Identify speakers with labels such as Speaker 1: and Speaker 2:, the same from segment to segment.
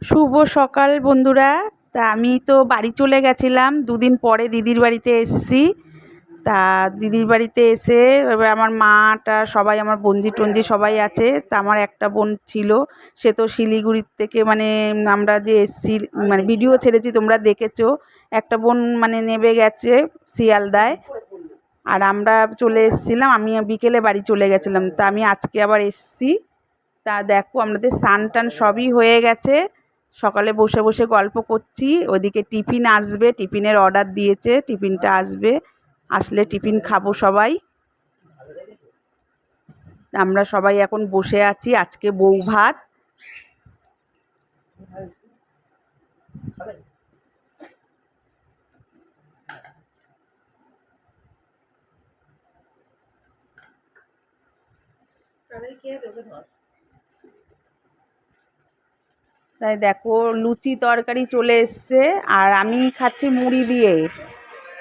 Speaker 1: শুভ সকাল বন্ধুরা। তা আমি তো বাড়ি চলে গেছিলাম, দুদিন পরে দিদির বাড়িতে এসেছি। তা দিদির বাড়িতে এসে এবার আমার মাটা সবাই, আমার বোনঝি টঞ্জি সবাই আছে। তা আমার একটা বোন ছিল, সে তো শিলিগুড়ির থেকে আমরা যে এসছি, ভিডিও ছেড়েছি তোমরা দেখেছো। একটা বোন নেমে গেছে শিয়ালদায়, আর আমরা চলে এসেছিলাম। আমি বিকেলে বাড়ি চলে গেছিলাম, তা আমি আজকে আবার এসছি। তা দেখো আমাদের স্নান টান সবই হয়ে গেছে। সকালে বসে বসে গল্প করছি, ওদিকে টিফিন আসবে, টিফিনের অর্ডার দিয়েছে, টিফিনটা আসবে, আসলে টিফিন খাবো সবাই। আমরা সবাই এখন বসে আছি, আজকে বউ ভাত। তাই দেখো লুচি তরকারি চলে এসছে, আর আমি খাচ্ছি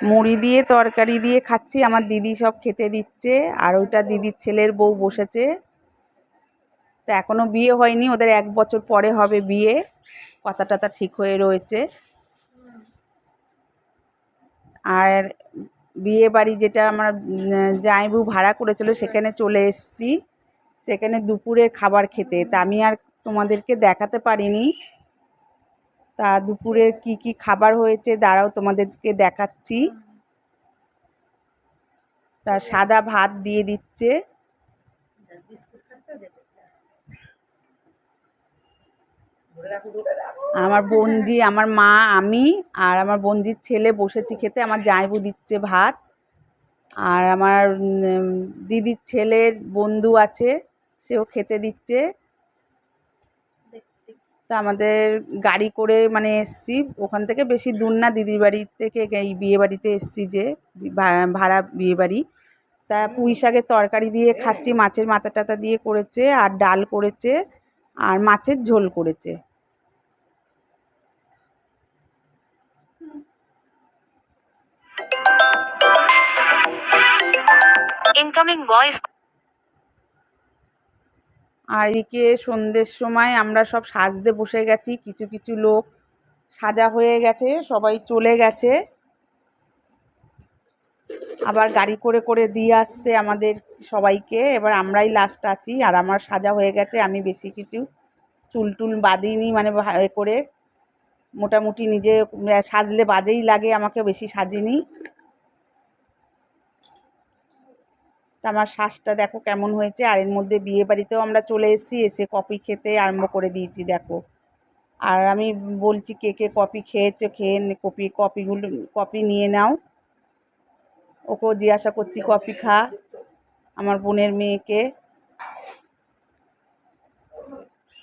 Speaker 1: মুড়ি দিয়ে তরকারি দিয়ে খাচ্ছি। আমার দিদি সব খেতে দিচ্ছে, আর ওইটা দিদির ছেলের বউ বসেছে। তা এখনও বিয়ে হয়নি, ওদের 1 বছর পরে হবে বিয়ে, কথা টথা ঠিক হয়ে রয়েছে। আর বিয়ে বাড়ি যেটা আমার জামাইবাবু ভাড়া করেছিল সেখানে চলে এসেছি, সেখানে দুপুরের খাবার খেতে। তা আমি আর তোমাদেরকে দেখাতে পারিনি। তা দুপুরের কি কি খাবার হয়েছে দাঁড়াও তোমাদেরকে দেখাচ্ছি। তা সাদা ভাত দিয়ে দিচ্ছে, আমার বোনঝি, আমার মা, আমি আর আমার বোনঝির ছেলে বসেছি খেতে। আমার জামাইবাবু দিচ্ছে ভাত, আর আমার দিদির ছেলের বন্ধু আছে, সেও খেতে দিচ্ছে। তা আমাদের গাড়ি করে এসছি, ওখান থেকে বেশি দূর না, দিদির বাড়ি থেকে এই বিয়ে বাড়িতে এসছি, যে ভাড়া বিয়ে বাড়ি। তা পুঁই শাকের তরকারি দিয়ে খাচ্ছি, মাছের মাথা টাথা দিয়ে করেছে, আর ডাল করেছে, আর মাছের ঝোল করেছে। Incoming voice. আর এদিকে সন্ধ্যের সময় আমরা সব সাজতে বসে গেছি, কিছু কিছু লোক সাজা হয়ে গেছে, সবাই চলে গেছে, আবার গাড়ি করে করে দিয়ে আসছে আমাদের সবাইকে। এবার আমরাই লাস্ট আছি, আর আমার সাজা হয়ে গেছে। আমি বেশি কিছু চুল টুল বাঁধিনি, এ করে মোটামুটি নিজে সাজলে বাজেই লাগে, আমাকে বেশি সাজিনি। তা আমার শ্বাসটা দেখো কেমন হয়েছে। আর এর মধ্যে বিয়ে বাড়িতেও আমরা চলে এসেছি, এসে কফি খেতে আরম্ভ করে দিয়েছি দেখো। আর আমি বলছি কে কে কফি খেয়েছো, খেয়ে কফি নিয়ে নাও। ওকেও জিজ্ঞাসা করছি কফি খা, আমার বোনের মেয়েকে।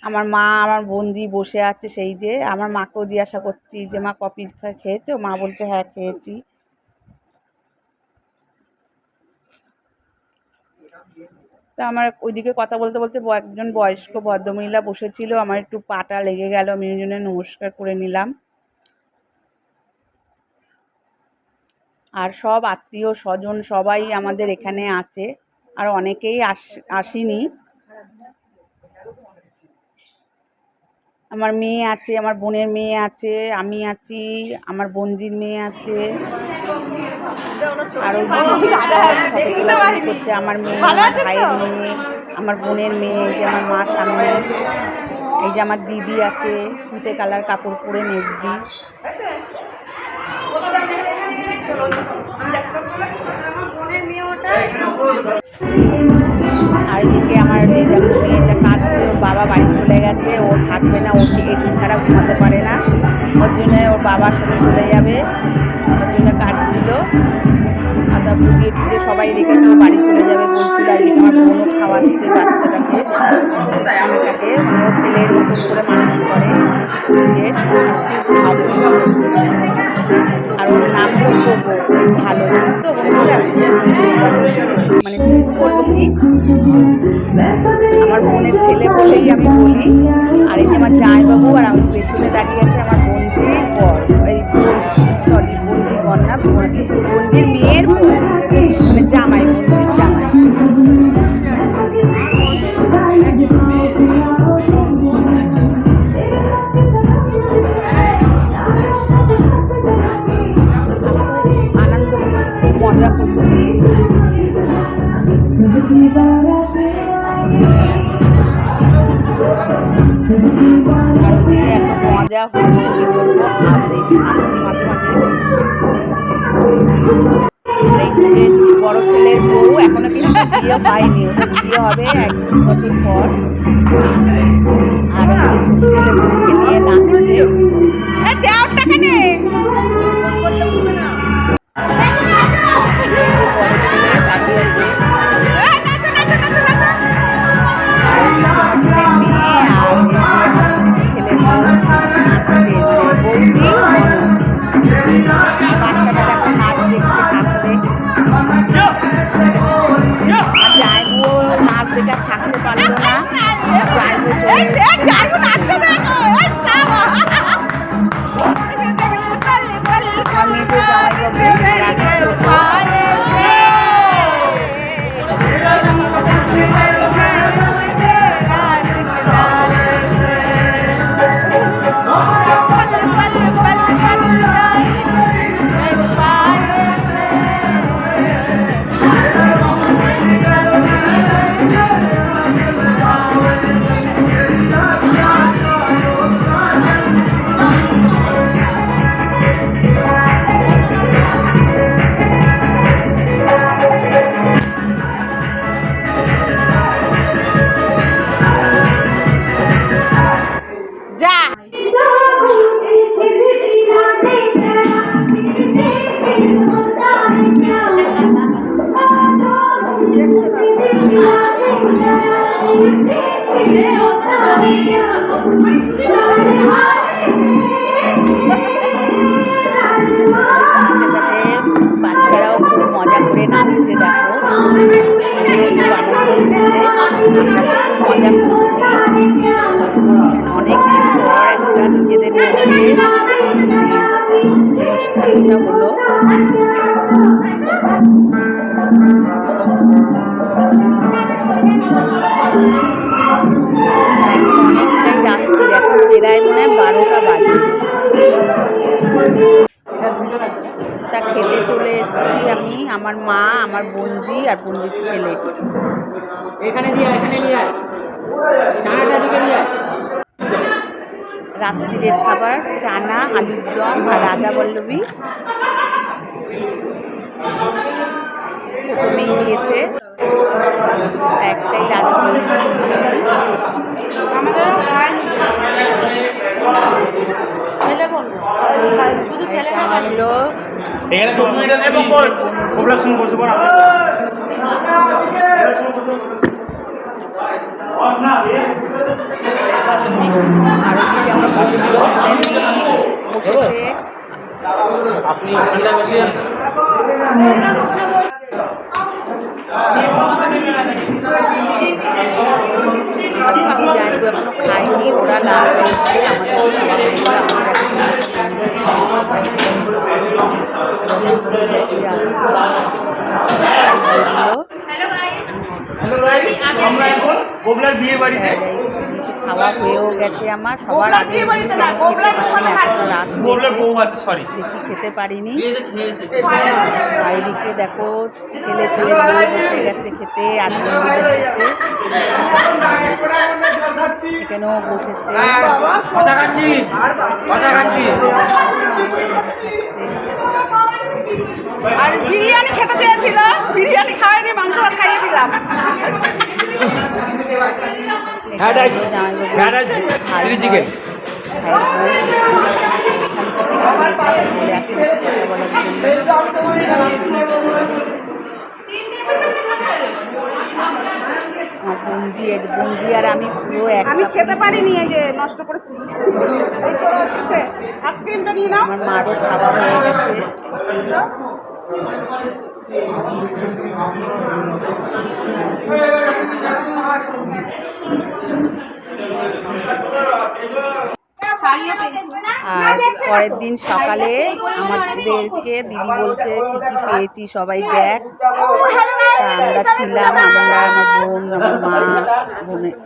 Speaker 1: আমার মা, আমার বোনজি বসে আছে, সেই যে আমার মাকেও জিজ্ঞাসা করছি যে মা কফি খেয়েছো? মা বলছে হ্যাঁ খেয়েছি। তা আমার ওইদিকে কথা বলতে বলতে একজন বয়স্ক ভদ্রমহিলা বসেছিল, আমার একটু পাটা লেগে গেল, আমি ওই জন্য নমস্কার করে নিলাম। আর সব আত্মীয় স্বজন সবাই আমাদের এখানে আছে, আর অনেকেই আসেনি। আমার মেয়ে আছে, আমার বোনের মেয়ে আছে, আমি আছি, আমার বোনজির মেয়ে আছে, আর ওই করছে আমার মেয়ে, আমার ভাইয়ের মেয়ে, আমার বোনের মেয়ে, যে আমার মা সামনে। এই যে আমার দিদি আছে, ফুটে কালার কাপড় পরে মেজদি। আর এদিকে আমার এই দেখো মেয়েটা কাঁদছে, ওর বাবা বাড়ি চলে গেছে, ও থাকবে না, ও এসি ছাড়া ঘুমাতে পারে না, ওর জন্য ওর বাবার সাথে চলে যাবে, ওর জন্য কাঁদছিল। আদা বুঝিয়ে টুজিয়ে সবাই রেখেছে, বাড়ি চলে যাবে বলছিল। আর এদিকে আমার বোনও খাওয়াচ্ছে বাচ্চাটাকে, ছেলেটাকে, ও ছেলের মতন করে মানুষ করে নিজের। আর ওর নাম ভালো তো বন্ধুরা, বলবো কি, আমার বোনের ছেলে বলেই আমি বলি। আর এই যে আমার জামাইবাবু, আর আমি পেছনে দাঁড়িয়ে আছে আমার বোনজির বর, এই বোনজির বর না, বোনজির মেয়ের জামাই, বোনজির জামাই। আর ওদিকে এত মজা হচ্ছে কি বলবো। আর আসছি মাঝে মাঝে। বড় ছেলের বউ এখনো কিন্তু বিয়ে হয়নি, ওদের বিয়ে হবে 1 বছর পর। আর ওই ছোট ছেলের বউকে নিয়ে নাচছে। টাকা নে বড় ছেলে দাঁড়িয়ে আছে। মেয়ে আর ছেলের বউ নাচছে, বৌদি বাচ্চাটা দেখো নাচ দেখছে ঠাকুরে। আর যাইবো নাচ দেখে থাকতে পারলো না, যাইবো চলে বাচ্চারাও খুব মজা করে নাচছে, দেখো খুব আনন্দ হচ্ছে। আমরা তো খুব মজা করছি, অনেকদিন পর একটা নিজেদের মধ্যে অনুষ্ঠানটা হলো। অনেকটাই রাত্রি, এখন প্রায় মনে হয় 12টা বাজে। তা খেতে চলে এসেছি আমি, আমার মা, আমার বোনজি আর বোনজির ছেলে। রাত্রিরের খাবার চানা, আলুর দম আর রাধা বল্লভী প্রথমেই দিয়েছে, একটাই রাধা বল্লভী দিয়েছে।
Speaker 2: আপনি ঠান্ডা বেশি
Speaker 1: যাইবো এখনো খাইনি, ওরা লাস্ট এসে
Speaker 2: গোবলার বিয়ে বাড়িতে
Speaker 1: খাওয়া হয়েও গেছে আমার, সবার আগে বেশি খেতে পারিনি। আর এদিকে দেখো ছেলে ছেলে বসে গেছে খেতে, আর বন্ধুদের সাথে এখানেও বসেছে।
Speaker 3: আর বিরিয়ানি খেতে চেয়েছিল, বিরিয়ানি খাওয়াইনি, মাংস ভাত খাইয়ে দিলাম।
Speaker 1: বঞ্জি আর আমি পুরো
Speaker 3: আমি খেতে পারিনি, এই যে নষ্ট করেছি। আইসক্রিমটা নিয়ে নাও।
Speaker 1: আমার মারও খাওয়া হয়ে গেছে। আর পরের দিন সকালে আমাদেরকে দিদি বলছে কী কী পেয়েছি সবাই দেখ। আমরা ছিলাম, আমরা, আমার বোন, আমার মা, বোনের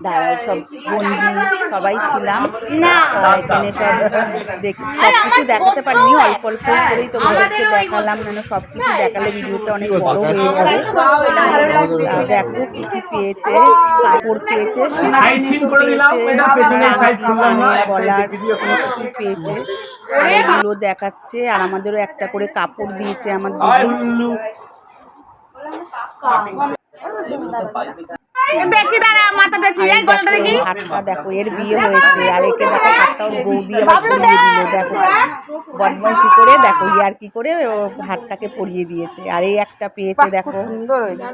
Speaker 1: দাদা, সব বন্ধু সবাই ছিলাম। এখানে সব সব কিছু দেখাতে পারিনি, অল্প অল্প করেই তোমাদেরকে দেখালাম, কেন সব কিছু দেখালে ভিডিওটা অনেক বড় হয়ে যাবে। দেখো কি কি পেয়েছে, কাপড় পেয়েছে, সোনার
Speaker 2: সাইড সিন
Speaker 1: জিনিসও
Speaker 2: করে দিলাম,
Speaker 1: পেয়েছে,
Speaker 2: এটা পেছনের সাইড খুললাম না, এক
Speaker 1: গলার
Speaker 2: সাইডে ভিডিও
Speaker 1: অনেক কিছু পেয়েছে। আর এগুলো দেখাচ্ছে, আর আমাদেরও একটা করে কাপড় দিয়েছে আমার দিদি।
Speaker 3: দেখি দাঁড়া মাথা দেখি
Speaker 1: আর
Speaker 3: এই
Speaker 1: এই
Speaker 3: গলাটা
Speaker 1: দেখো
Speaker 3: দেখি
Speaker 1: এই হাতটা দেখো, এর বিয়ে হয়েছে, আর একে দেখো হাতটা ওর বৌদি আবার পরিয়ে দিল। দেখো বদমাইশি করে, দেখো ইয়ার কি করে ও হাতটাকে পরিয়ে দিয়েছে। আর এই একটা পেয়েছে, দেখো সুন্দর হয়েছে।